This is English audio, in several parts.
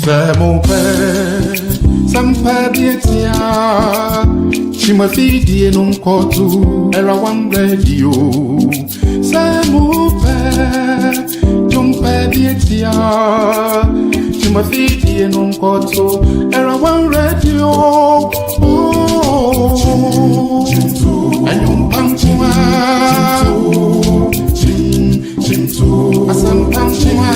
Samupe, Sampadia, Chimafidi non kotu, era one radio. Samupe, Jumpadia, Chimafidi non kotu, era one radio. Oh, and you punctua, Asam punctua.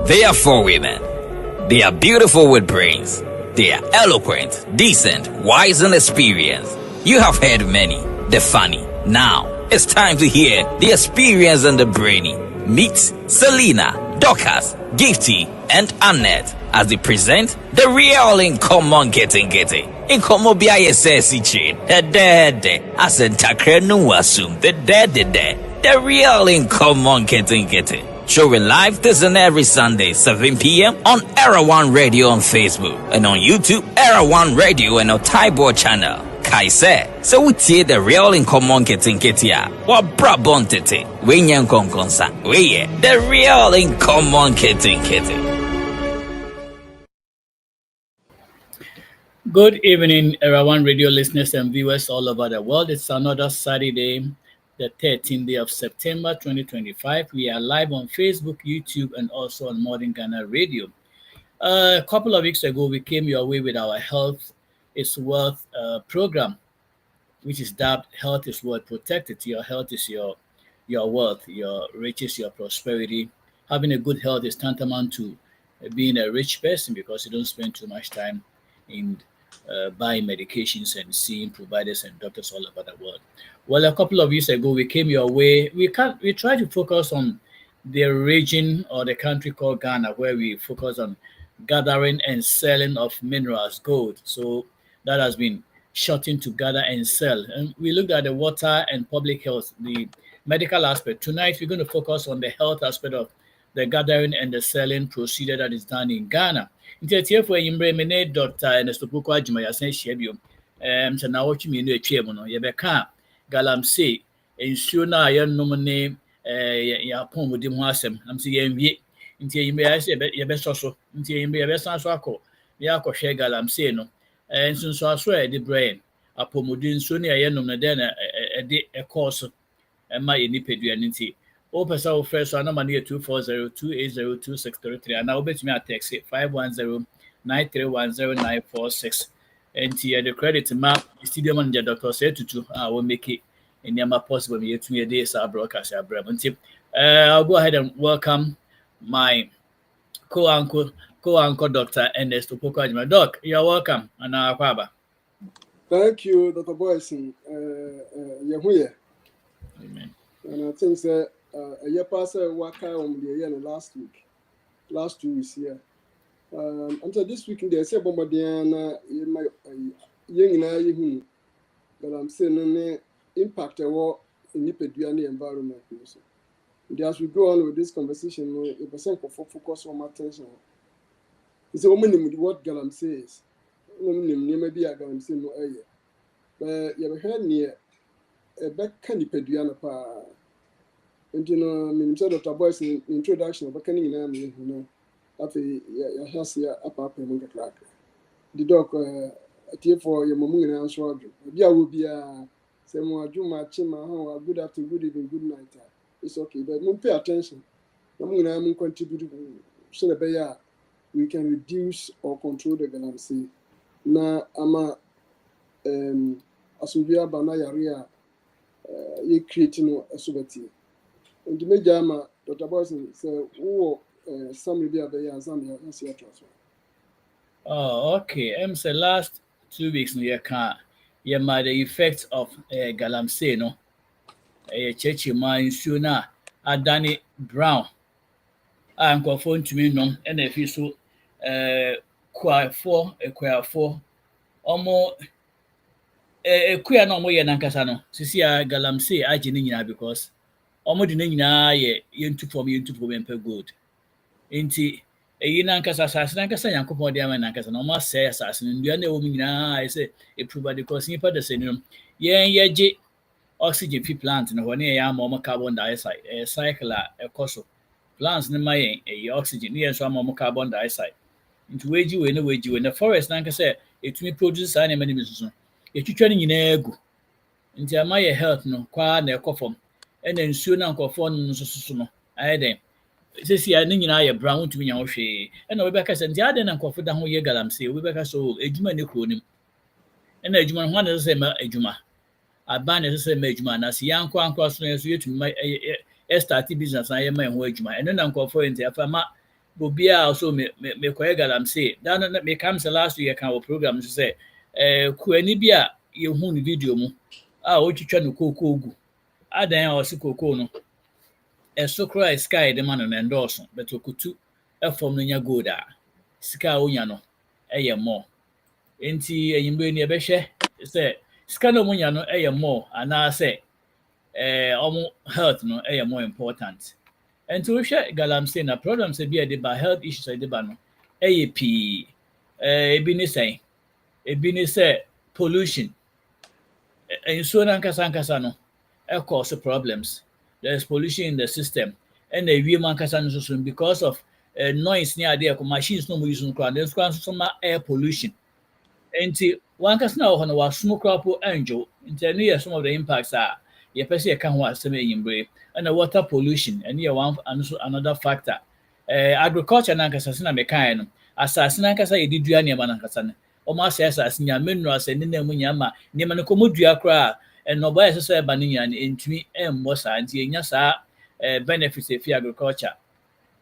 They are four women. They are beautiful with brains. They are eloquent, decent, wise, and experienced. You have heard many, the funny. Now, it's time to hear the experience and the brainy. Meet Selena, Dorcas, Gifty, and Annette as they present the real in common getting. In common BISS chain, the dead, as in Takrenu assume the dead, the real in common getting. Showing live this and every Sunday, 7 p.m. on Era One Radio on Facebook and on YouTube, Era One Radio and on Taibo channel. Kaise, so we see the real in common getting ya. What brabon tete, we nyan konkonsa, we the real in common getting. Good evening, Era One Radio listeners and viewers all over the world. It's another Saturday, the 13th day of September 2025. We are live on Facebook, YouTube, and also on Modern Ghana Radio. A couple of weeks ago, we came your way with our Health is Wealth program, which is dubbed Health is Wealth Protected. Your health is your wealth, your riches, your prosperity. Having a good health is tantamount to being a rich person because you don't spend too much time in buying medications and seeing providers and doctors all over the world. Well, a couple of years ago, we came your way. We try to focus on the region or the country called Ghana, where we focus on gathering and selling of minerals, gold. So that has been shortened to gather and sell. And we looked at the water and public health, the medical aspect. Tonight, we're going to focus on the health aspect of the gathering and the selling procedure that is done in Ghana. Dr. Ernesto Boko Ajima yasen shebio so na wochi mi no etwem no ye beka galamsey ensuo na yenom ne ya pomodi ho asem am se ye nwie nti yimbe ya se ye be soso nti yimbe ye be san so akọ ya akọhwe galamsey no ensunso aso e de brain apomodi nsuo ne yenom ne de na de course ma ye ni pedua nti o pesa o fresh so na ma ne 2402802633 and now bet me a text 510-9310946 and the credit map studio manager Dr. Setutu will make it in the possible me to days our broadcast I'll go ahead and welcome my co-uncle Dr. Ernesto Boko Ajima. Doc, you're welcome and Kwaba. Thank you, Dr. Boyson. Amen. And I think that a year past waka on the year last 2 weeks here. Until this weekend, they say Bombadiana in my young and but I'm saying impact a war in the Peduani environment. And as we go on with this conversation, a percent of focus on my attention. It's a woman with what Galam says. Woman maybe I can say no area. But you have heard near a back candy Peduana pa. And you know, Minister Dr. Boyce in introduction of a canny name, you know, after your house here up in the crack. The dog at here for your moon and answer. There will be a same Juma Chima, good afternoon, good evening, good night. It's okay, but don't pay attention. The moon and contribute so that we can reduce or control the galamsey. Na ama asubia banayaria ye creating a subati. And the major Dr. Boyson said, "Oh, some will be at the Zambia and Seattle." Oh, okay. The last 2 weeks no you can you might the effects of galamsey no chechi man suna Adani Brown and phone to me no and if you so quafor omo queer no mo ye nankasa no sisi galamsey agye ni nyina because almost in any into for good. Inti eyi nankasa asase nankasa Nyankopɔn de ama nankasa na ɔma sɛ asase no ndua na ɛwɔ mu nyinaa ɛsɛ epuruba de kɔsi nipa de sɛ no yɛn yɛgye oxygen fi plant no hɔ ne yɛn ama ɔmo carbon dioxide cycle a ɛkɔ so plants no ma yɛn ɛyɛ oxygen ne yɛn nso ama ɔmo carbon dioxide nti weegyi wei na forest nankasa etumi produce saa nneɛma no bi nso yɛtwitwa no nyinaa egu nti ama yɛ health no kwaa na ɛkɔ fam ɛna nsuo na nkɔfoɔ no nso soso no ayɛ dɛn sisi a ne nyinaa yɛ brown ntumi nya ho hwee ɛna wobɛka sɛ nti ade na nkɔfo da ho yɛ galamsey wobɛka so adwuma ne kuro nim ɛna adwuma no ho na ɛsɛ sɛ ma adwuma aban na ɛsɛ sɛ ma adwuma na sɛ yɛankɔ ankɔ so no so yɛtumi ma start business na yɛma yɛn ho adwuma ɛno na nkɔfo nti afa ma obi a so mekɔyɛ galamsey da no mekam sɛ last week ka wɔ program so sɛ kuani bi a yɛhu no video mu a ɔtwitwa no kookoo gu adan a ɔse kookoo no ɛso kora sky de ma no na ndɔɔso but okutu ɛfɔm no nya gold a sika a onya no ɛyɛ more enti enyimbe ni ɛbɛhwɛ sɛ sika no onya no ɛyɛ more anaasɛ ɔmo health no ɛyɛ more important enti wohwɛ galamsey na problems bi a de ba health issues a de ba no ɛyɛ pii ebi ne sɛ pollution nsuo nankasa no ɛkɔɔso problems. There is pollution in the system, and the women can because of noise near there. Machines no more using crowd. There's some air pollution. And one can now on our smoke crop angel. In some of the impacts are your person can watch some in brave and the water pollution, and here one another factor. Agriculture nankasasina mekano. Assassin Kasa did you any manakasan. Almost as near minerals and in the munyama, near Mancomudia cry. And nobody says Banian into me and Mosa and Yasa benefits of agriculture.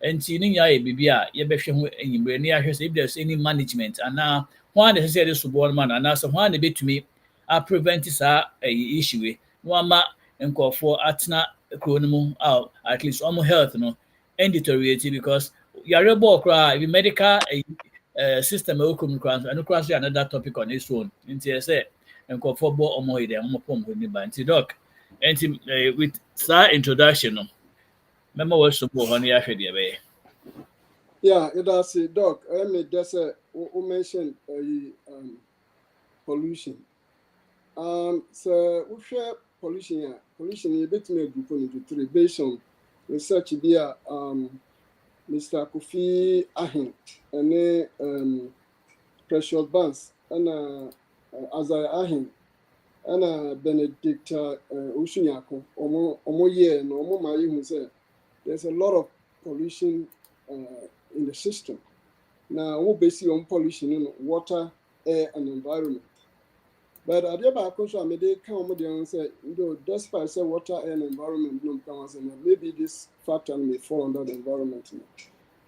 And seeing ya Bibia, Yabeshan in near if there's any management. And now one necessary support man and also one a bit to me are preventing a issue. One ma and call for Atna chronomo out at least almost health no and deteriorating because you're a ball cry medical system and cross another topic on its own. Into say and call for more or more than more pump with the banty doc. And with that introduction, remember what's the book on the affair? Yeah, it does say doc. I mean, that's a mention pollution. So we share pollution. Yeah, pollution is a bit more group into three based on research. There, Mr. Kofi Ahin and Precious Banks and Azar Ahin and Benedict Ushunyako, Omo Ye, and Omo Mayi, who said there's a lot of pollution in the system. Now, we're basically on pollution in water, air, and environment. But I did about I made a comment and say, despite say water, air, and environment, maybe this factor may fall under the environment.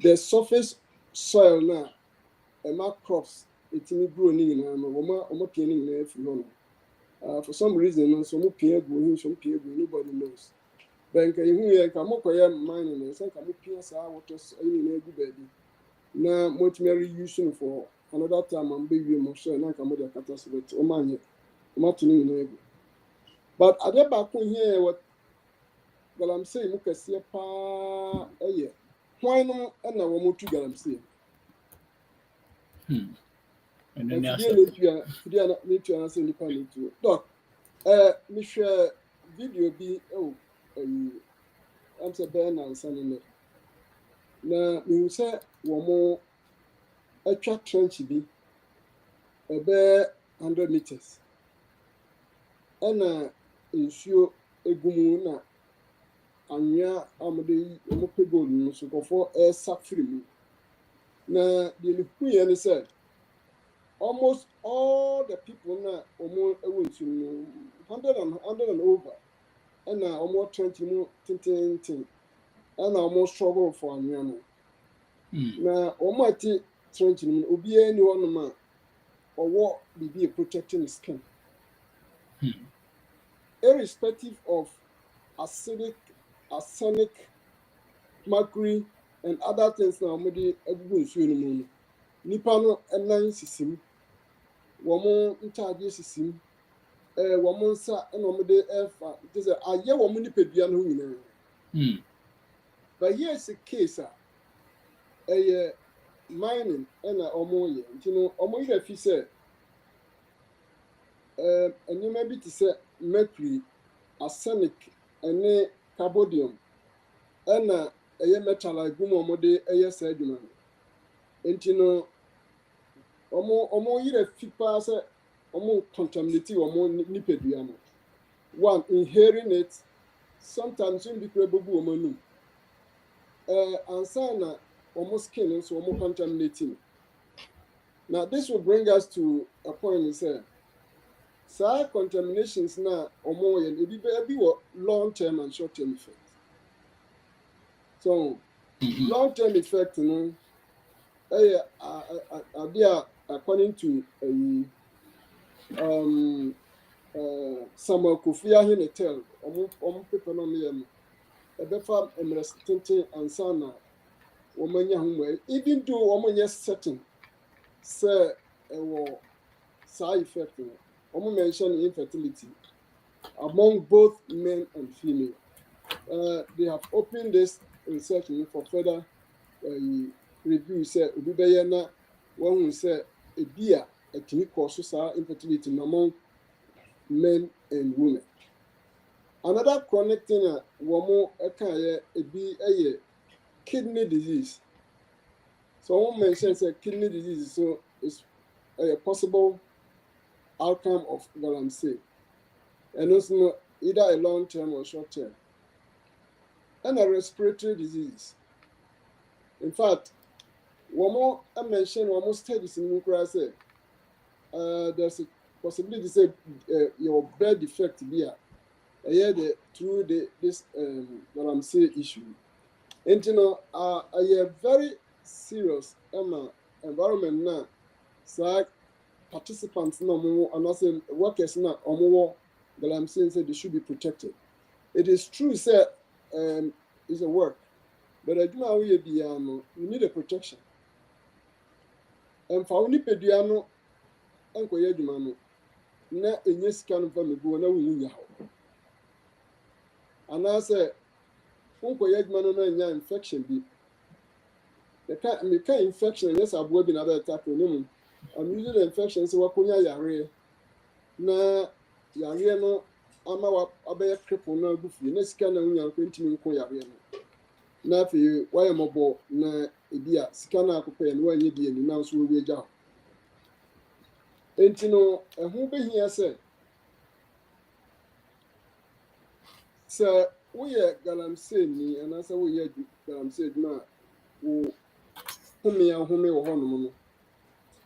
The surface soil now, and my crops. It's in growing for some reason, some peer nobody knows. Then you come up mining and some peers are what is in a good baby. Now, much merry using for another time and baby most and I come with a catastrophe or money. But I get back here what I'm saying, look at see a year. Why not? And I want to get them see. And then need to answer independent too. Doc, me share video be I'm saying Ben and Sunny. Now you say one more a track trench be a bare 100 meters. And ensure a gumuna and ya amade gold so go for air sack free. Now the Queen said almost all the people now almost 100 and over, and now almost 20 more and almost struggle for a man. Now, almost 20 will be anyone man or what be protecting the skin, irrespective of arsenic, mercury, and other things. Now, maybe everyone soon. Nipano and 9 system. Woman in charge woman sa and on the F. It is a year woman Pebian who But here's a case a mining and a omoye. You know, omoye if you say and you maybe to say mercury, arsenic, and carbodium, and a metal like gumomode a sediment. And you know, omo yire fipa say omo contaminate omo nipeduano. One, inhaling it, sometimes in the credible woman. And sana almost skin, so almost contaminating. Now, this will bring us to a point is that contaminations now or more and it be long term and short term effect. So, long term effect, you know, according to Samuel Kofi Ahinetel, people know me, a better emergency and sana, even though woman is certain, say, side effect, mention infertility among both men and female. They have opened this research for further review. Say, Ubibayana, one will say, a beer, a clinical social infertility among men and women. Another chronic thing, woman, a kidney disease. So, one mentions a kidney disease, so it's a possible outcome of galamsey, and also either a long term or short term, and a respiratory disease. In fact, one more I mentioned almost studies in Ukraine. There's a possibility to say your birth defect here, through this galamsey issue. And you know, a very serious environment now. So participants no and also workers now galamsey said they should be protected. It is true, sir, it's a work, but I do not you need a protection. And for only pediano and koyedumano, na any scan from the buona wunya. And I say, infection be the kind infection, yes, I've worked in other attack. I'm using the infection, so what kunya yare na yare no ama abaya cripple na bufu na sika na unya kwentimi nko yare no na fi why mobo na ebia sika na akopɛ no anye bi ani na so we gya enti no ehun behia sɛ woyɛ galamsey ni anasa woyɛ galamsey na wo home wɔ hɔ no no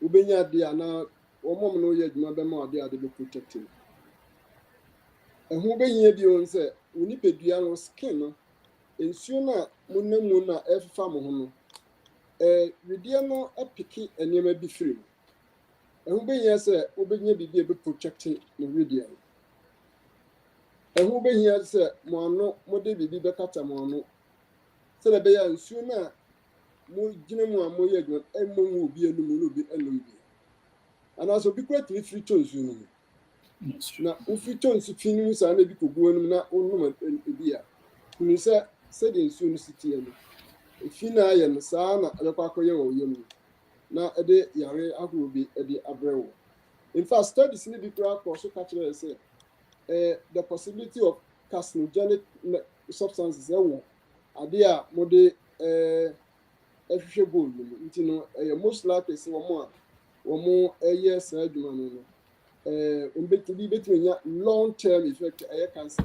ubenya dia na omom no ye adwuma be ma ade be protecting ehun behia bi on se oni pedua no skin no ensuo na munamu na efa mo ho no redie no apiki enema bi firi ehun behia se obenya bibia be protecting no redie ehun behia se mo ano mo de bibi be kata mo ano se le be ya ensuo na mo gina mu amoye adwuma emo mu obi enum no bi enum bi and also be quite free tones you know na free tones finu sa na bi kogu enum na onum ebia kunu say the ensuo city eno efina ye no sa na alekwa akoye wo yem na ede yare ahoro bi ede abrewo. In fact, studies in the bikra also catch say the possibility of carcinogenic substances ade a mode ehwehwe goal no most likely say womo yes adwuma no betumi long term effect cancer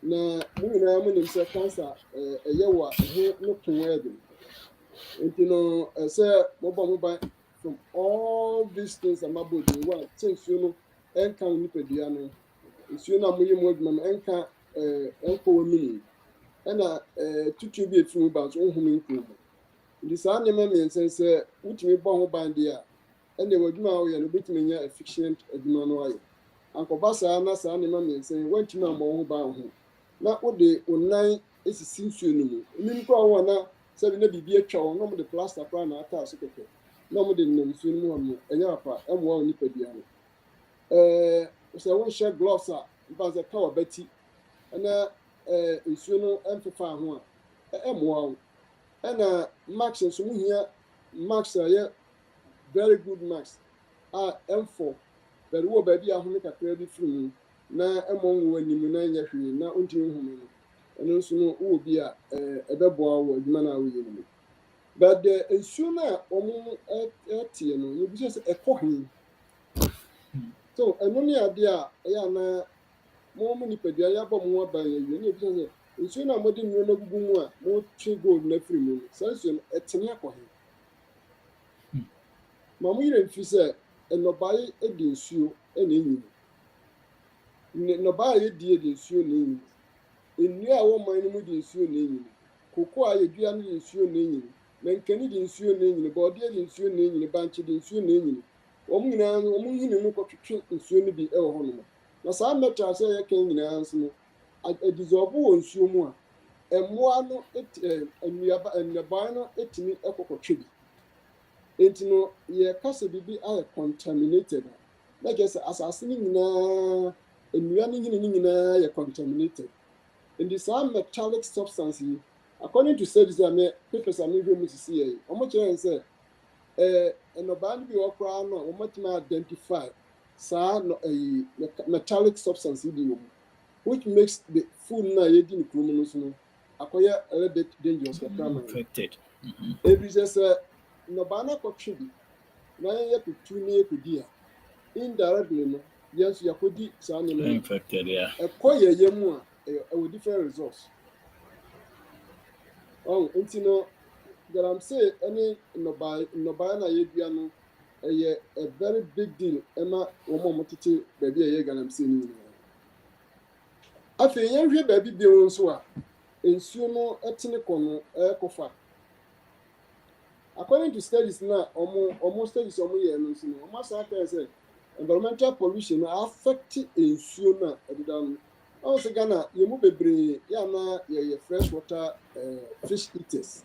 na na nim say cancer wa no kunwedo say mobile from all these things am about the one things you know enka nipadua no nsuo na moye mo adwuma enka enko mini na tutu bi efimu ba so ohun nko ndi saa nema me nsense wutumi bɔ ho bande a ene wadwuma a woyɛ no betumi nya efficient adwuma no ayɛ ankoba saa na saa nema me nsen wantumi ambɔ ho ba ho na wode onan esisi nsuo no mu nim ko wo na sɛ na bibi atwa wo no mo de plaster pra na ata so kɛkɛ na mo de nam nsuo no mu enya apa ɛmoa oni padua no sɛ wo hyɛ gloves a mpa sɛ ka wabati na nsuo no mfefa ho a ɛmoa wo ɛna max nso mu hia max a very good max a ɛmfɔ bɛri wɔ baabi a ahome kakra bi firi mu na ɛmɔ nwo anim na nyɛ hwee na ɔntumi nhome no ɛno nso no wɔ bi a ɛbɛboa wɔ adwuma no a woyɛ no mu but the nsuo no a ɔmo ɛteɛ no yɛbisa sɛ ɛkɔ he so ɛno ne adeɛ a ɛyɛ ana mo nipadua yɛabɔ mo aban awie ne yɛbisa sɛ nsuo no a mode nnuro no agugu mu a motwe gold no afiri mu no saa nsuo no ɛtene akɔ he ma mo yerɛ mfiri sɛ nnɔbae di nsuo na ɛnyini nnɔbae a yɛdie di nsuo na ɛnyini nnua a wɔn man no mu di nsuo na ɛnyini koko a yɛdua no di nsuo na ɛnyini mankani di nsuo na ɛnyini bɔɔdeɛ di nsuo na ɛnyini bankye di nsuo na ɛnyini wɔn nyinaa no wɔn nhini no kɔtwitwe nsuo no bi wɔ hɔ nom na saa mɛtra sɛ yɛka nyinaa nso no adizɔbo wɔ nsuo mu a mmoa no nnuaban no tumi kɔkɔtwe bi nti no yɛkasa biribi ayɛ contaminated na kyerɛ sɛ asase no nyinaa nnua no nyinaa yɛ contaminated nti saa metallic substance yi according to studies a papers a mehwɛ mu sisi yɛ wɔn kyerɛ sɛ nnɔbaa no bi wɔ koraa no a wɔmatumi identify saa metallic substance yi bi wɔ mu which makes the food na yɛdi ne kurom no so no akɔyɛ a little bit dangerous kakra ma infected ebi sɛ nnɔbaa no akɔtwe bi na yɛyɛ kutu ne yɛkɔdi a indirectly no yɛn nso yɛkɔdi saa nneɛma infected ɛkɔ yɛyɛ mu a ɛwɔ different results nti no galamsey ɛne nnɔbaa na yɛdua no ɛyɛ a very big deal ɛma wɔn a wɔtete baabi a yɛyɛ galamsey no nyinaa afei yɛnhwɛ baabi bio nso a nsuo no ɛtene kɔ no ɛkɔfa according to studies na ɔmo studies ɔmo yɛ no nso no ɔmo asan aka sɛ environmental pollution no affect nsuo no a ɛdeda no ɔmo sɛ Ghana yɛn mu bebree yɛana yɛyɛ fresh water fish eaters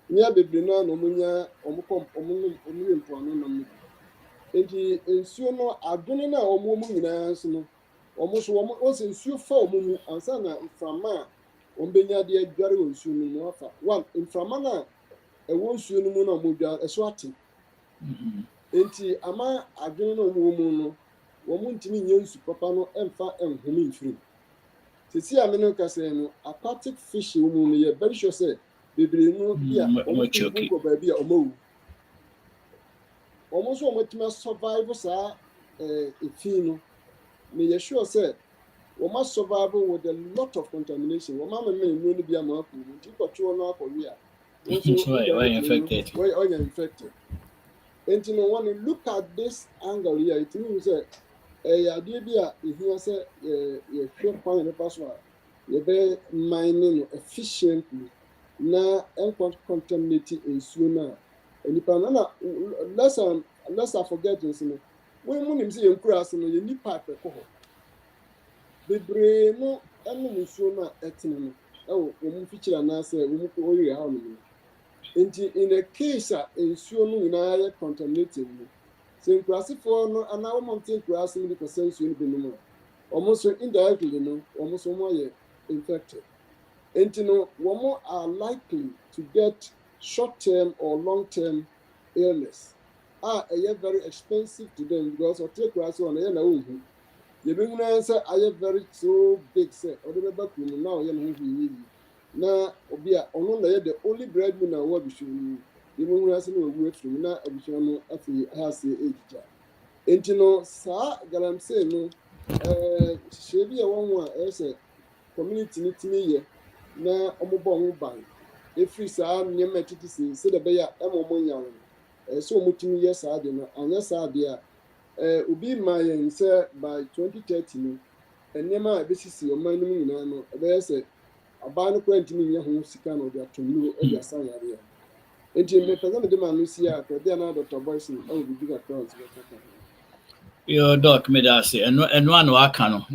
nyɛ bebree na ɔmo nya ɔmo yɛ mpoano nam no nti nsuo no adwene na ɔmo nyinaa nso no ɔmo sɛ nsuo fa ɔmo mu ansa na mframa a ɔmo bɛnya de adware wɔ nsuo no mu afa one mframa na ɛwɔ nsuo no mu na ɔmo dwa ɛso ate nti ama adwene na ɔmo wɔ mu no wɔn ntumi nyɛ nsu papa no ɛmfa nhome mfiri sisi a me no kasa no aquatic fish wɔ mu no yɛ very sure sɛ bebree no bi a ɔmo tumi kɔ baabi a ɔmo wu ɔmo nso ɔmo tumi survive saa efi no na yɛ sure sɛ wɔn survive with a lot of contamination wɔn ama mɛ nnuro no bi ama akɔ mu nti kɔtwe wɔn akɔ wi a wɔyɛ infected nti no when you look at this angle here it means sɛ ɛyɛ adeɛ bi a ehia sɛ yɛhwɛ kwan nipa so a yɛbɛ mine no efficiently na contaminate nsuo no a nipa no na let's forget nso no wɔn mu nim sɛ yɛn kura ase no yɛ nipa ɛkɔ hɔ bebree no ɛnum nsuo no a ɛtene no ɛwɔ wɔn fikyiri anaasɛ wɔn wɔyɛ ha no nti in a case a nsuo no nyinaa yɛ contaminated no sɛ nkurasefoɔ no anaa wɔn te nkuraase no bi kɔsɛ nsuo no bi no mu a wɔn nso indirectly no wɔn nso wɔn ayɛ infected nti no wɔn are likely to get short term or long term illness a ɛyɛ very expensive to them because ɔte nkuraase wɔn ɛyɛ na wɔnhu yɛbɛhu na sɛ ayɛ very so big sɛ ɔde bɛba kurom na ɔyɛ ne ho hwee yie na obi a ɔno na yɛ the only breadwinner wɔ abusua no mu yɛbɛhu na sɛ na wawu afiri mu na abusua no afei ayase ɛgyigya nti no saa galamsey no hyehyɛ bi a wɔn ho a ɛyɛ sɛ community no tumi yɛ na wɔbɔ wɔn ban ɛfiri saa nneɛma ɛtete sɛ de bɛyɛ a ɛma wɔn nya wɔn sɛ wɔn tumi yɛ saa de no anyɛ saa de a obi ma yɛn sɛ by 2030 no nneɛma a ɛbɛsisi ɔman no mu nyinaa no ɛbɛyɛ sɛ abaa no kora ntumi nyɛ ho sika na ɔde ato nnuro ɛde asa yare a nti mepɛ sɛ mede ma no si a kɔde ana Dr. Boyson ɛwɔ biribi kakra nso bɛkaka yo doc me da se ɛno ano aka no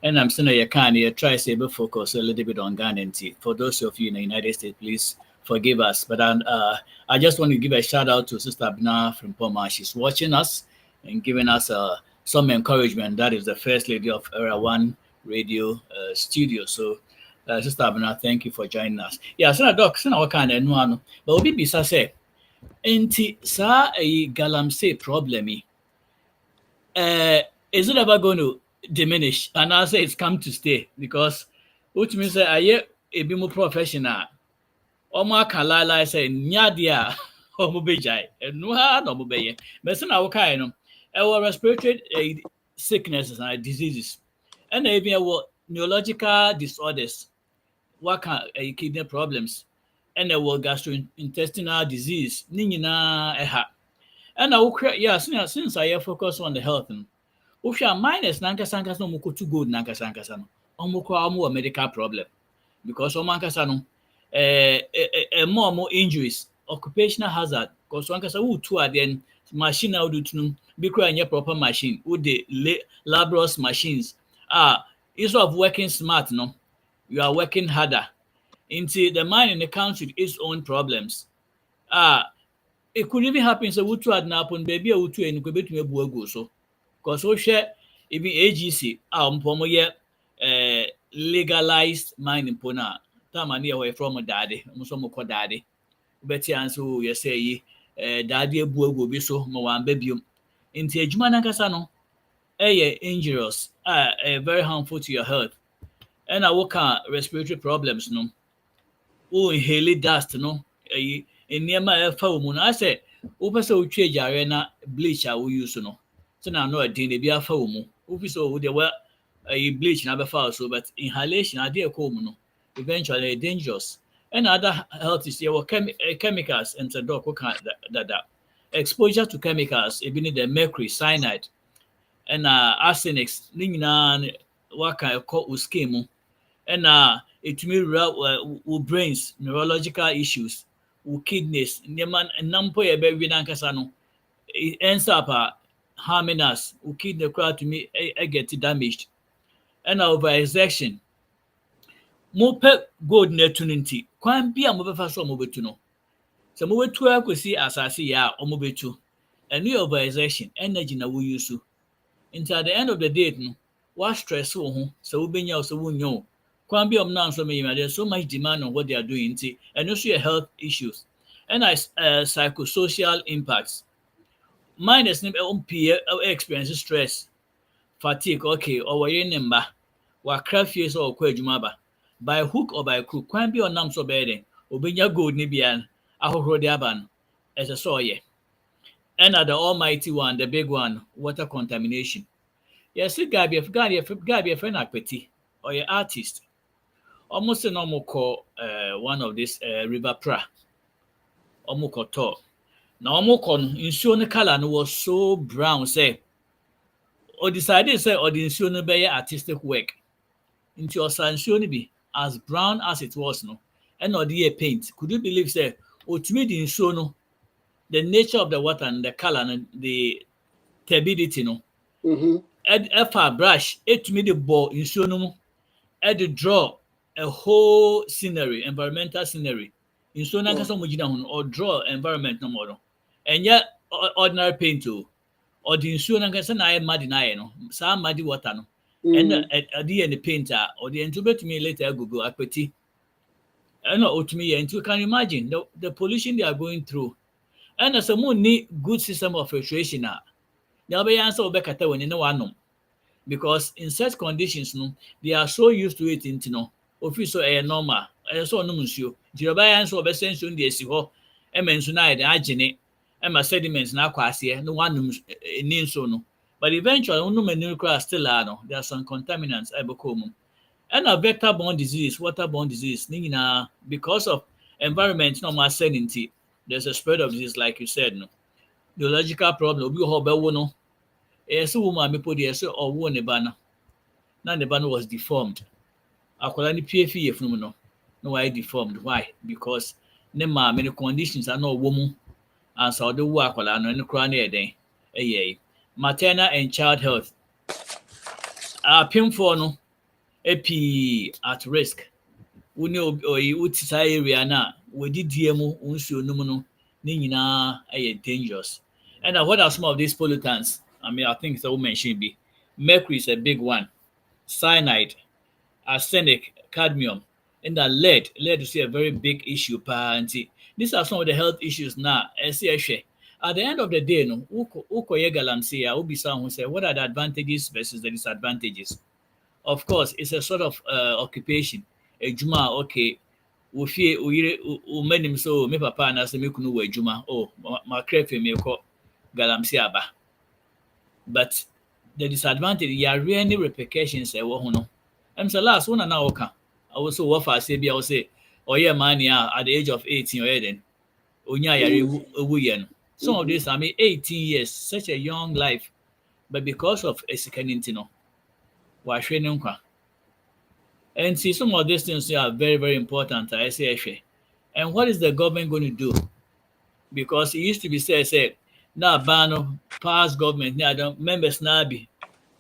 and I'm saying you can try to focus a little bit on Ghana. For those of you in the United States, please forgive us. But I just want to give a shout out to Sister Abna from Poma. She's watching us and giving us some encouragement. That is the First Lady of Era One Radio studio. So, Sister Abena, thank you for joining us. Yeah, so Doc, so now what kind of no, but Obi Bisa say, "Enti sa a galamsey problem is it ever going to diminish?" And I say it's come to stay because, which means that I a bit more professional. Omo akalala say nyadia omo bejai enu ha no omo beye but say na wo kai no e wo respiratory sicknesses and diseases and even neurological disorders what can kidney problems and gastrointestinal disease ni nyina ha and yeah since I focus on the health wo hwa minus nankasa no mo ko to go nankasa no omo ko omo medical problem because omo ankasa no more injuries, occupational hazard, because one can say, two are then machine out to be crying proper machine, would the laborious machines instead of working smart, no, you are working harder. Into the mind in the country with its own problems. It could even happen so would had napon baby or two and go to a so because we share even AGC, legalized mining pona. Time near away from a daddy, Musomo daddy. Betty answer, you say, daddy will be so, Moan baby. Into a Jumana Casano, injurious, very harmful to your health. And I work on respiratory problems, no. Oh, inhale dust, no. In near my phone, I say, Opa so change arena bleach, I will use no. So now no, I didn't be a phone. Opiso, they were a bleach, never foul so, but inhalation, I dear come no. Eventually dangerous. And other health issues were chemicals and the doc that exposure to chemicals, even the mercury, cyanide, and arsenics, what kind of call scheme, and it will brains, neurological issues, with kidneys, and number a baby nankasano. It ends up harming us, who kidney crowd to me get damaged, and overexertion. Mope gold netunity, kwan be a mobile so mobetuno. So move to accuracy as I see ya or mobetu. A new overexertion, energy na we use. Until the end of the day, no, what stress so we be so we know. Kwan be now so many there's so much demand on what they are doing, and also health issues and psychosocial impacts. Minus name peer experience stress, fatigue, okay, or we number, what craft years or quajumaba. By hook or by crook, can be on nam so bedding, Obinya good Nibian, Ahorodiaban, as a soye. And the almighty one, the big one, water contamination. Yes, it Gabi, if Gabi a friend petty or your artist. Almost a normal call one of this river pra. Omoko talk. Now Omokon in color was so brown, say, or decided say or the insurance bay artistic work. Into your son be as brown as it was, no, and not the paint. Could you believe, say, to me, the show, no, the nature of the water and the color and the turbidity, no, add a brush, to me, the ball in show, no, add draw a whole scenery, environmental scenery, in so or draw environment no more, and yet ordinary paint too, or the insurance and I mad no, some muddy water, no. And the painter or the intubate me later Google equity. And not to me, and you can imagine the pollution they are going through. And as a more need good system of filtration, they'll be answer back at when you know one. Because in such conditions, no, they are so used to it into no official a normal. I saw no monsieur. The answer of essential the SEO, and mention I the agene, and my sediments now quasi, no one names so no. But eventually, still there are some contaminants and a vector-borne disease, waterborne disease, because of environment, no more salinity. There's a spread of disease, like you said, no. Neurological problem, we hope no. So woman me put the or one a banner. Now the banner was deformed. I call any PFE from no why deformed. Why? Because many conditions are no woman, and so the work will any chronic day. Maternal and child health. Painful no at risk. We know this area now. We did DMO unsu no dangerous. And what are some of these pollutants? I mean, I think the woman should be. Mercury is a big one. cyanide, arsenic, cadmium, and that lead. Lead is a very big issue. These are some of the health issues now. At the end of the day, no, ukoye galamsey, ubisa who say what are the advantages versus the disadvantages? Of course, it's a sort of occupation. A juma, okay. Wofie uyire umenim so me papa na se me kunu wa adwuma. Oh, ma krefe me ko galamsey aba. But the disadvantage, there are any repercussions e wo ho no. Say last one na oka. I also offer say bi I will say oye man at the age of 18 oye then. Onya yare ewu ye no. Some of this, 18 years, such a young life, but because of a second no, wa hwe ne nkwa. And see, some of these things are very, very important. I say, and what is the government going to do? Because it used to be said, now ban past government, now members nabi,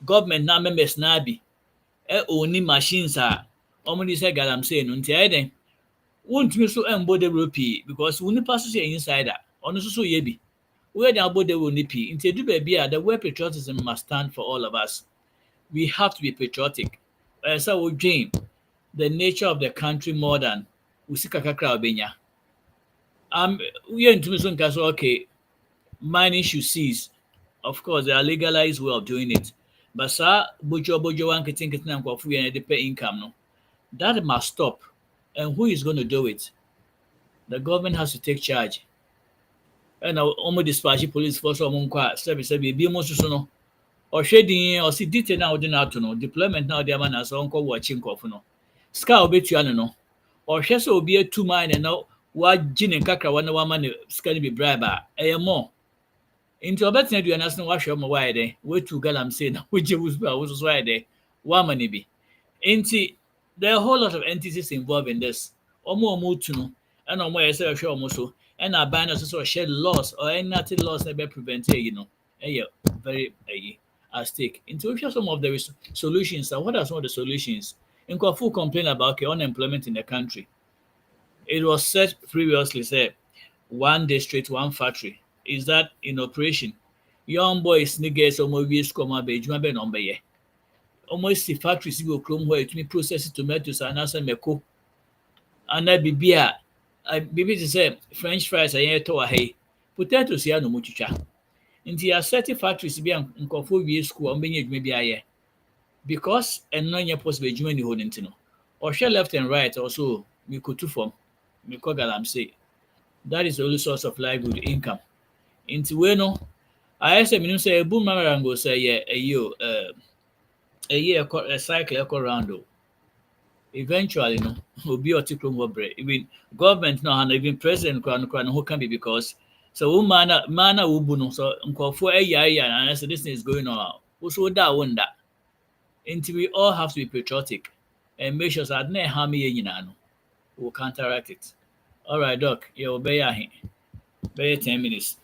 government now members nabi, only machines are. Omuni say galam say no ntia den. Won't me so embody rupee because we pass say insider. Ono so yebi. Where the abode will nippy. Into do baby, the word patriotism must stand for all of us. We have to be patriotic. So Jane, the nature of the country more than Usikaka Benya. We are into some case okay. Mining should cease. Of course, there are legalized way of doing it. But sir, bojo one can think it's not and they pay income. No, that must stop. And who is going to do it? The government has to take charge. And now almost dispatch police force or monqua service be most no. Or shading or see detail now no deployment now the man as uncle watching no. Ska bet you no. Or she so be a 2 mine and now what gin and kakra 1 woman scan be bribe more. Into a better you understand wash your why day. Wait to galam say now which was why day. Woman be. Ain't there are a whole lot of entities involved in this. Or more to know. And no more I say sure almost so. And our banners also share laws or any laws that be prevented, very at stake. Into some of the solutions, and what are some of the solutions? In Kwafu complain about unemployment in the country. It was said previously, said, one district, one factory. Is that in operation? Young boys, niggas, or maybe scoma bejuma be number ye. Almost the factories will chrome where it may process tomatoes and answer meko. And that be beer. I believe to say French fries are here to a hay. Potatoes here no muchicha. Into your 30 factories be on Kofu school and being maybe a year. Because and none your possible joining Honintino. Or share left and right also we could two form. Me kogalam say. That is the only source of livelihood income. Into bueno, I say me say boomerang go say a year a cycle around. Eventually, no, will be a tickle more bread. Even government no and even president who can be because so mana ubuno so for a year and I said this thing is going on. Also that one that. Until we all have to be patriotic and make sure that ne harm ye we'll counteract it. All right, Doc, you'll be here. Be 10 minutes.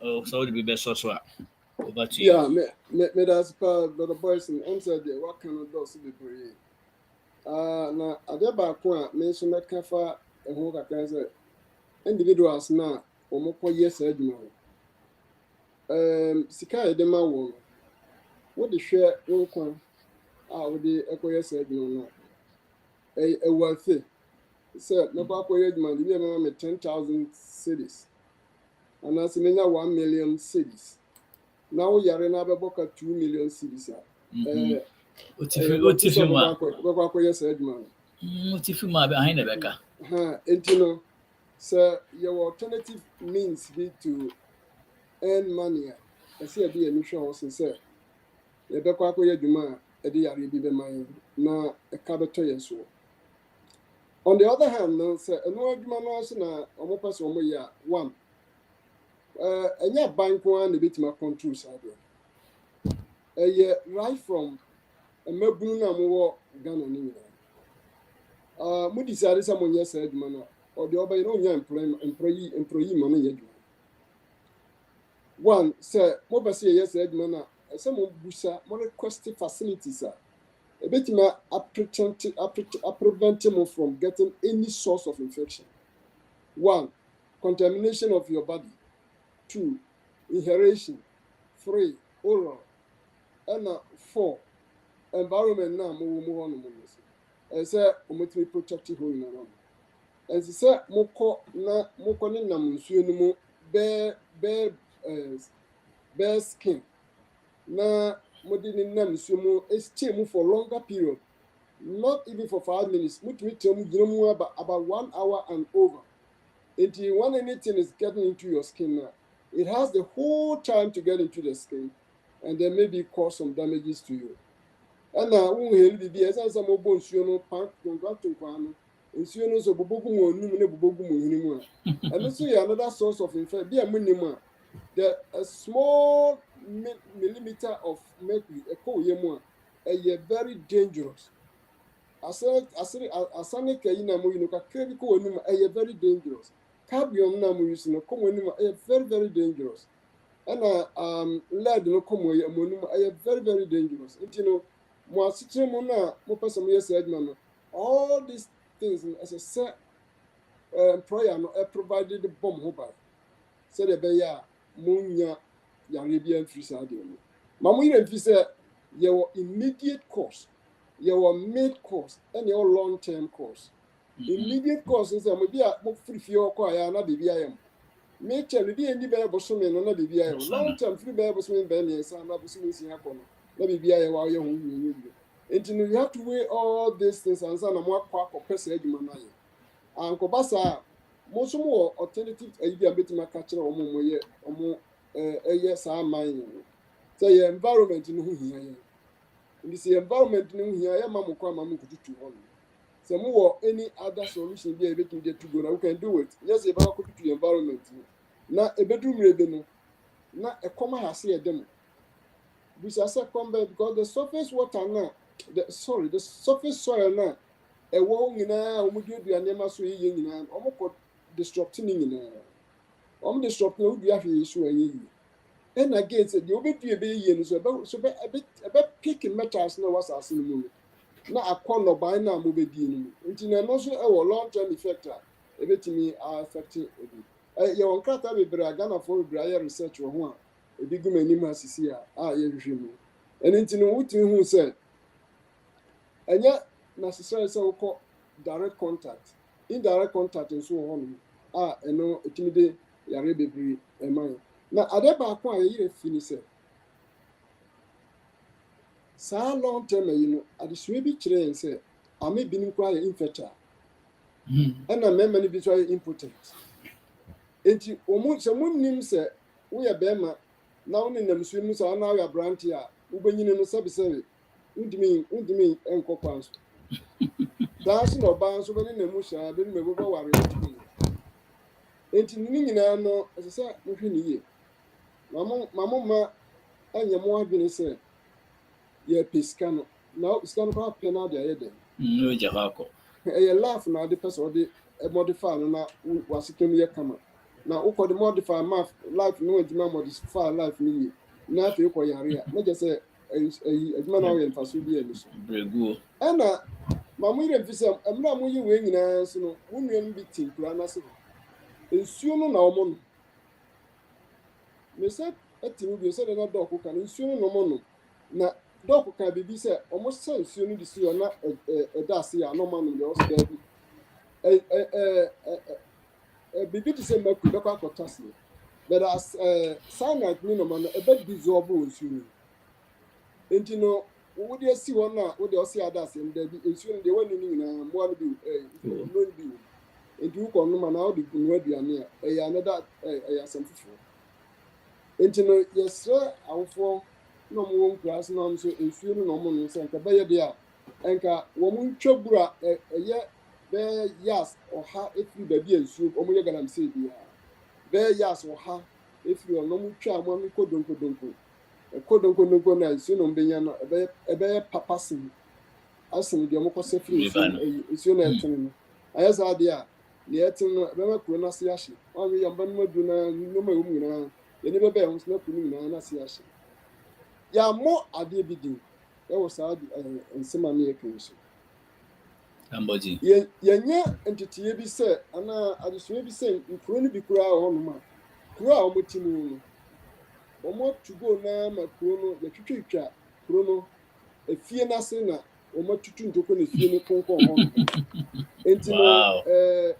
Oh, so it'll be best also. Over to you. Yeah, me that's part the boys and answer the what kind of does be pretty. Na ade baako a me nso mɛka fa ho kakra sɛ individuals na wɔn kɔyɛ saa adwuma no sika a yɛde ma wɔn no wɔde hwɛ wɔn kwan a wɔde kɔyɛ saa adwuma no ɛwɔ afe sɛ mɛkɔ akɔyɛ adwuma no bi ɛmɛma me 10,000 cedis anaasɛ menya 1 million cedis na woyare na abɛbɔ ka 2 million cedis a behind the Becca. So your alternative means be to earn money. I see a be a mission also say the Becca Yaduma, Eddie Aribi mine, na a cabato so. On the other hand, no, sir, a no argument also na person ya one. And ya bank one a bit my control side. Right from a mebuna more Ghana ni. Mo decide someone yes said man or the other you know employee money you. One sir mo be say yes said man some busa mo request facilities a bit ma prevent him from getting any source of infection. One, contamination of your body. Two, inhalation. 3, oral. And 4, environment na mo no mo no say omotimi protect ho ina no ensi say mokọ ne nam nsuo no mu bare skin na modi ne nam nsuo mu stay mu for longer period, not even for 5 minutes. Mutimi temu ginamu about 1 hour and over. Until when anything is getting into your skin now, it has the whole time to get into the skin and then maybe cause some damages to you. And now we will be as some nsuo pant no nsuo no so bobogu mo onum ne bobogu mo hinimu and also another source of infection be a the small millimeter of mercury very dangerous. Asane kayi na mo yino ka krebi ko onum very dangerous. Cadmium na mo use no come onum very very dangerous. And lead no come mo onum very very dangerous. You know mo asitire mo na mo person mo yes no all these things as a set employer no provided the bomb hobby said the beya munya Arabian free side no mamu even say your immediate course your mid course and your long term course. Immediate course is mo bia mo free fio kwa ya na bibia yam me tell di endi be bosomi no na bibia yam long term free be bosomi be ne sa na bosomi si hakono na bibia ya wa ye hu nyi. And you have to weigh all these things and say na mo akwa person adwuma na ye and ko basa mo so mo alternative idea betima ka kire omo mo ye omo sa man say your environment no hu hia ye in this environment no hu hia ye ma mo kwa ma mo kututu ho say mo wo any other solution be able to get to go na we can do it yes e ba kututu environment na ebedu mrebe no na ekoma ha se edem bisa say come because the surface water now the surface soil now ewo nyina omudu aduane ma so yiye nyina omukọ disrupting nyina disrupt na odu ahwe so ayi and again say the obedu ebe yiye no so be pick metals na was asem mu na akọ no ban na mo bedi ni nti na no so ewo long term effect ebetimi affect ebi ye won krata be bra Ghana for bra ye research wo ho a ebi gumani ma sisi a ye hwehwe mu enti no wutimi hu say enya necessary say we call direct contact indirect contact and so on eno etimide yare bebre eman na ade ba kwa ye fini say sa long term ade so bi kire en say ame binim kwa ye infertile na many bi try impotent enti omu se munnim say wo ye bema na wo ne nam so mu sa na ya branch a wo benyine no sabe undimi enkokwanso that's no ban so beni na mu sha beni me bobo ware enti ni nyina no asese mo hwe ni ye mamo anya mo adwene se ye piska no na piska no ba pena de ayede no jahako e laugh na de person de modify no na wasikem ye kama na uko de modify math life no edima modify life ni ye na fe ko yare a na je se edima na we mfaso bi eni so bregu ana mamu ire mfisa amna mu yi we nyina so no wonua bi tinkura na se nsuo no na omo no me se atimu bi se de na dog ka nsuo no omo no na dog ka bibi se omo se nsuo no di si o na da se ya no ma no de o se da bi bibi ti se maku be kwa kotase but as cyanide ni no ma no e be dissolve nsuo no enti no wo de si won na wo de o se ada se nda bi nsuo no de wani ni nyina mo an bi no bi enti wo ko no ma na wo de kunu aduane a ya another ya samfufu enti no yesre awfo no mo won class na so nsuo no mo no se nka be ye de a enka wo mo ntwabura ye be yas oha efiri ba bi nsuo o mo ye ganam se bi be yas oha efiri o no mo twa mo mi kodonko kodonko na nsuo no mbenya no ebe papa sim asim de mo ko se free nsuo na etene no ayasa de a ne etene no ebe ma kuro na se ahye o mi yamba no madu na no ma wum nyina ye ne bebe ho na kuro nyina na se ahye ya mo ade bi din e wo sa nsema ne yake so amboji ye nye entity bi se ana adeso bi se kuro ni bi kura ho no ma kuro a mo timu no omo to go na ma kuro no ya twitwitwa kuro no efie na se na o matutu ntoko na efie ne konkon ho enti Wow. no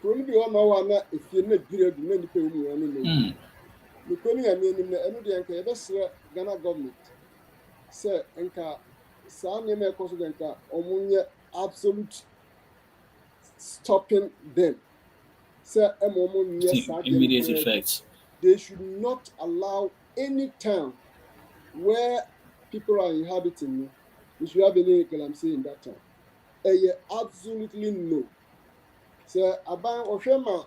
kuro bi o ma wa na efie na gbire du na nipa mu ya no no nipa ni ame ni na eno de nka yebesre Ghana government say nka saa ne me koso de nka omunye absolute stopping them say immediate effects. They should not allow any town where people are inhabiting we should have any galamsey in that town. Absolutely no. So aban ohwema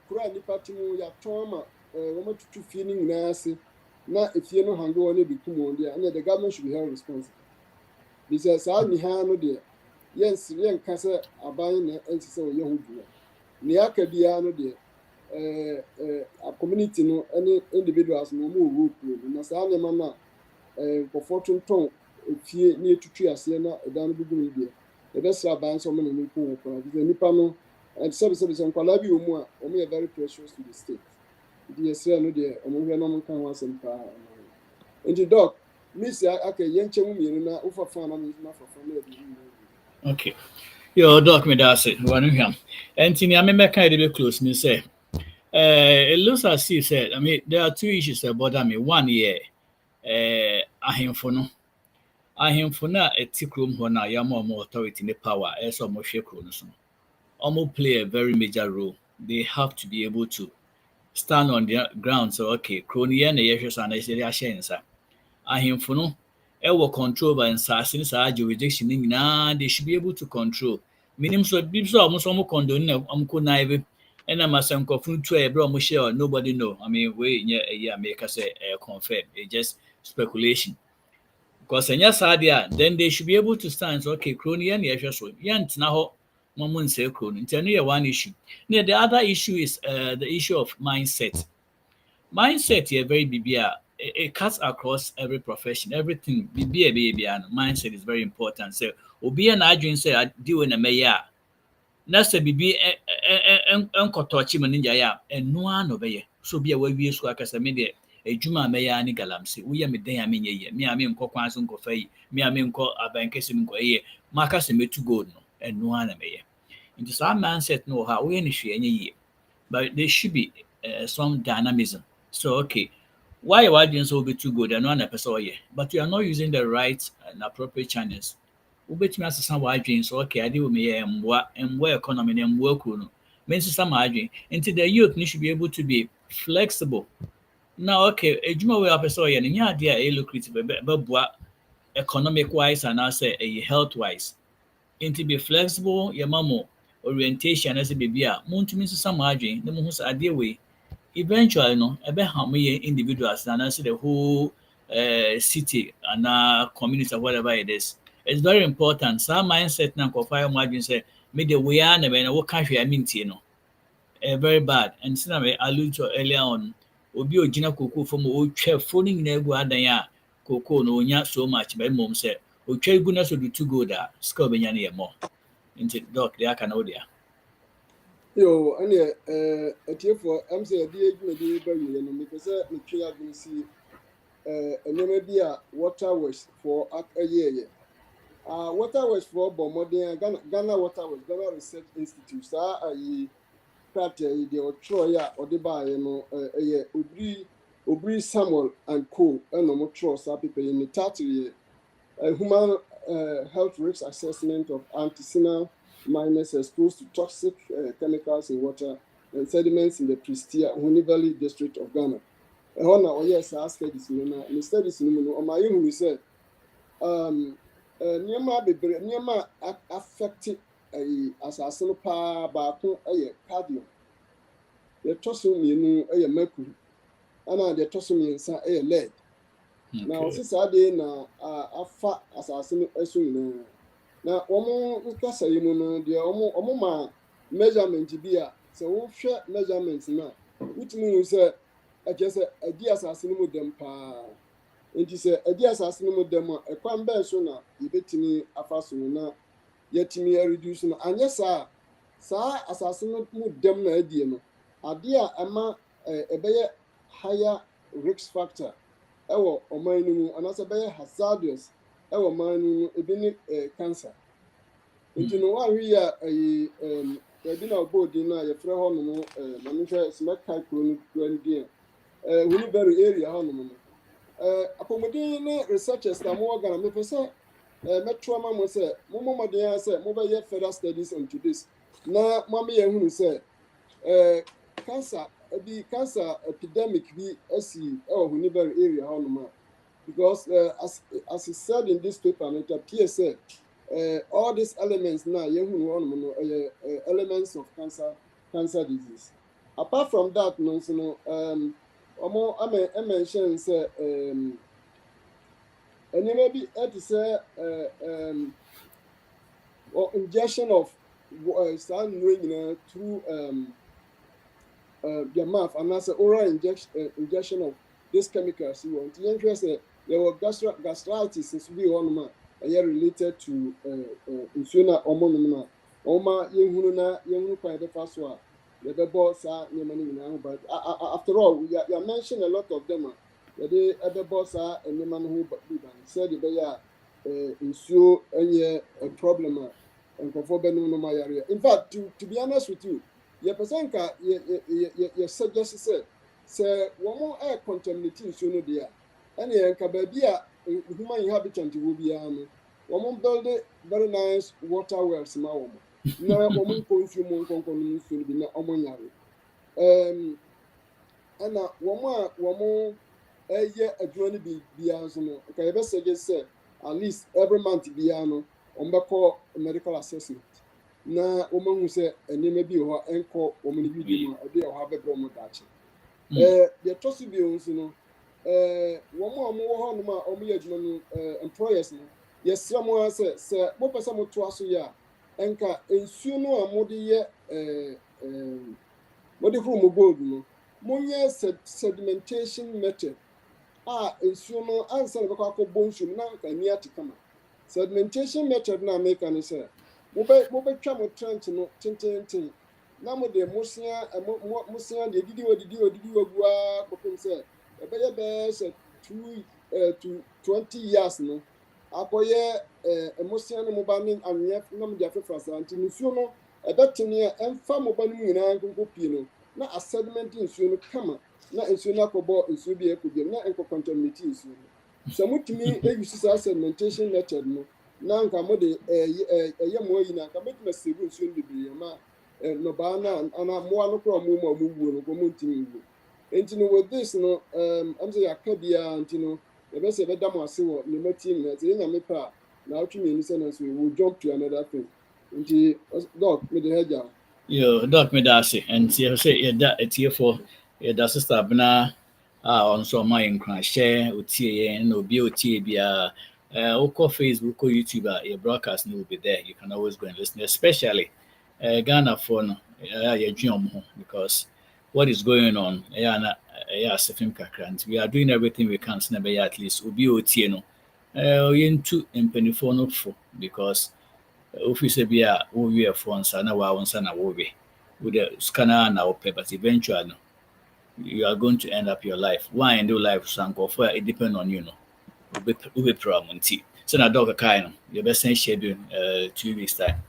kura nipa timu ya toma woman to feeling nase na efie no handle one be kumo dia and the government should be held responsible. Because saa ni ha no de yes yen kase aban na ensise wo yehudu ni aka bia no de a community no any individuals no mo work na saa ne mama for ton efie ni etutu ase na edan bugu ni de e be sra ban so mo ni ko ko because nipa no and so nkwala bi omu a omu are very precious to the state. The Israel no de omu hwe no mo kan wasem pa nti doc miss aka yenche mu mienu na ufafa na na fafa na e. Okay. Yo doc me that's it. One him. And I me kind of close me say it looks as if said, I mean, there are two issues that bother me. One, ahemfo no a tikrom ho na ya more authority ne power as almost shekro no so. Almost play a very major role. They have to be able to stand on the ground. So okay, crony na yehwe so na ise ya shensa. Ahemfo no will control by assassin sa jurisdiction ni they should be able to control. Meaning so bibso almost condone amko na and I'm a son confirmed to a bro share nobody know. I mean, we make us confirm. It's just speculation. Because yes, idea, then they should be able to stand. So, okay, crony and yes, yant now, Mamun say crony. It's one issue. Now, the other issue is the issue of mindset. Mindset here very BBA. It cuts across every profession, everything. BBA mindset is very important. So, Obi and Adrian say, I deal in a mayor. Nasa bibi enkotochi maninja ya enua no beye so bia wa wie so akasa me de ejuma me ya ni galamse wo ye me dan ya me ye me ame nko kwan so nko fayi me ame nko abankese nko ye makase metu gold no enua na me ye into some mindset no ha wo ye ni hwe enye ye but there should be some dynamism. So okay, why you are so be too good and one person ye but you are not using the right and appropriate channels. Ubetumi asesa wadwen so okay ade wo me emwa economy na emwa kuro no means some wadwen until the youth should be able to be flexible. Now okay ejuma we apesa ye nya ade a lucrative beboa economic wise and also health wise into be flexible your mamo orientation as a baby a muntumi sesa wadwen na mo hu ade we eventually no ebe ham ye individuals and also the whole city and community or whatever it is. It's very important. Some mindset na fire margin say me the way na be na what country I mean very bad. And since I allude to earlier on, obi ogina koko from o twa phone na egu adan a koko no onya so much by mom say o twa egu na so do to go da ska obenya na more. Into doc they aka no there. Yo ane etiefo am say dey egu dey ba wi no because me twa adun si enema bi a water waste for ayeye. Water West for Bomodin, Ghana Water West, Ghana Research Institute, ayi Prater, the Otroya, or the Bay, Obri Samuel and Co. And no more people in the Tattery, human health risk assessment of artisanal miners exposed to toxic chemicals in water and sediments in the Pristia, Huni Valley district of Ghana. Honor, yes, I asked this, and studies in my own, said, Niema affected assassin pa baako cadmium. The tossum you mercury. And the tossum lead. Now, since I did na afa assassin esun na omo nkasa yimu the omo measurement bia so wo hwe measurements na which means say just a dia assassin mu dem pa. Enti se adi asase no modem a ekwan ben so na yebetimi afaso na yetimi reduce na anya sa asase no modem na adie no ade a ama ebeye higher risk factor ɛwɔ ɔman no mu anaasɛ bɛyɛ hazardous ɛwɔ ɔman no mu ebi ne cancer nti no wahwe yi a ebi na ɔbɔ din na yɛfrɛ hɔ nom na mehwɛ smɛka kuro no kura Wuniberry area hɔ nom no apɔmuden ne researchers na mo Ghana mepɛ sɛ metro ama mo sɛ mo mmɔden a sɛ mobɛyɛ further studies onto this na mama yɛ hunu sɛ cancer epidemic bi asi ɛwɔ Wuniberry area hɔ nom because as it said in this paper it appears say all these elements now yehunu hɔ nom no elements of cancer disease. Apart from that no so no I mention say maybe it is or injection of sun through their mouth and as oral injection of these chemicals you want to say there were gastritis is be on related to insulin hormone oma yehunu na yehunu kwa the first one the boss but after all you mentioned a lot of them the other boss and the man who said the insuo a problem and conform no area. In fact, to be honest with you, your person your suggest say one more air contaminating sooner there. And the Kababia human inhabitant will be one more build very nice water wells now. Now woman consume soon be not and one more a year a journey be biano. Okay, best suggest say at least every month biano on the medical assessment. Na woman who say and may be or encore woman be a day or have a bromo dachi. The Tossibions, one more employers. Yes, someone says, sir, what person would to us ya? Enka in suno a modi what the room gold no. Monya sedimentation method. In suno answer the cocoa bones you now can near to come. Sedimentation method now make an answer. Mobile travel trench no tin. Now the Musia, the Didio Gua, say, a better best 2 to 20 years no. Apoye Musia Mobamin and yet no difference until you know a better near and far Mobamin and Gopino. Not a sediment in Suno Kama, not in Sunacobo in Subia could be not and contaminating soon. Some to me, a use sedimentation method no. Now come a young way in a commitment soon be no bana and I'm one of our move community. And with this, no, I'm saying I can't be the best of a damo so no team that's in a mepa. Now to me, we will jump to another thing. And dog with the head down. Yo, Doc Medasi, and see, say that it's here for the sister Bna on so my crash share, Uti, and no beauty be Oko Facebook or YouTube, your broadcast will be there. You can always go and listen, especially Ghana phone, your dream, because what is going on, we are doing everything we can, never at least, Ubi no, into impenifono for because officer be a over phones and our son away with the scanner now, but eventually you are going to end up your life. Why and do life sank off? It depends on you, Ube problem. So now, dog a kind, your best schedule 2 weeks time.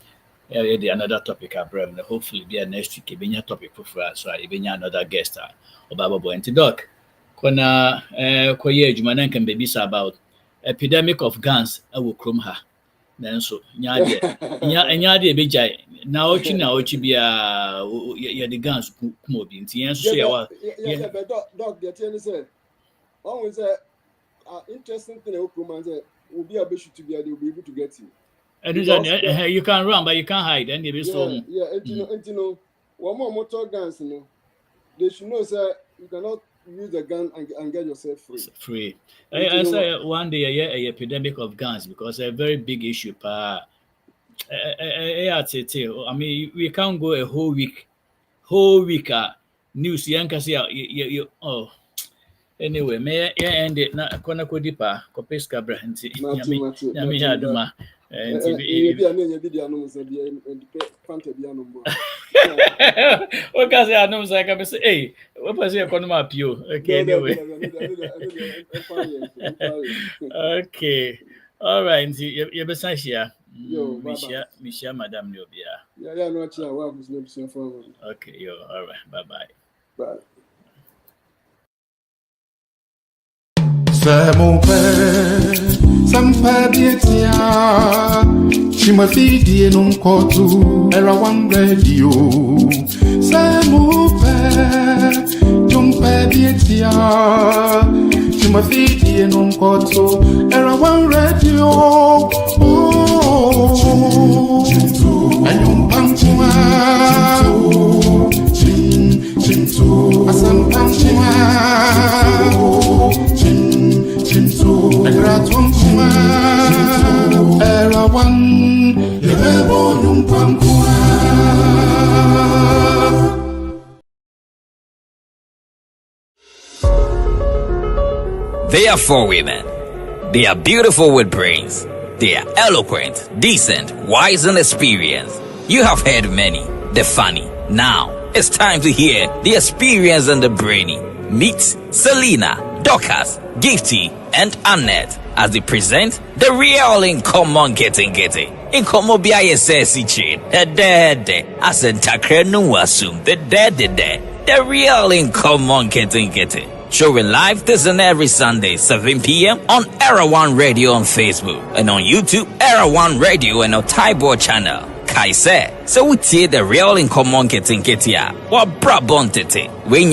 Another topic I bring. Hopefully, be a next week. Be a topic for us. So, be another guest. Or Baba Boy and Doc. Kona koye jumanen can be about epidemic of guns. I will chrome her. Then so nyade be jai. Now ochi be the guns kumo bi. Nti yen so yeah, but Doc, the thing is always interesting thing Okroma say will be able to be able to get you. You can run, but you can't hide. And you know, one more motor guns, they should know, sir, you cannot use a gun and get yourself free. I say one day a epidemic of guns because a very big issue. I mean, we can't go a whole week. News, you oh. Anyway, may I end it? Na kona kodipa kopeska brahanti. Yami haduma. Okay, say I know say I can say, hey, what person you come up you? Okay, anyway. Okay. All right. You be say share. Michelle, Madam Nobia. Yeah, no, actually, I was never for. Okay, yo, all right. Bye. Bye. Sampa bietia Chima fidi non kotu Era one radio Samupe Jumpa bietia Chima fidi non kotu Era one radio Oh Anyum pamchima Chintu Asam pamchima Era one, They are four women. They are beautiful with brains. They are eloquent, decent, wise, and experienced. You have heard many, the funny. Now, it's time to hear the experience and the brainy. Meet Selena, Dorcas, Gifty, and Annette as they present the real in common getting. In common BISS chain, the dead, as in Takrenu assume the dead, the real in common getting. Showing live this and every Sunday, 7 p.m. on Era One Radio on Facebook and on YouTube, Era One Radio and on Taibo channel. Kaise, so we see the real in common getting ya. What brabon tete, when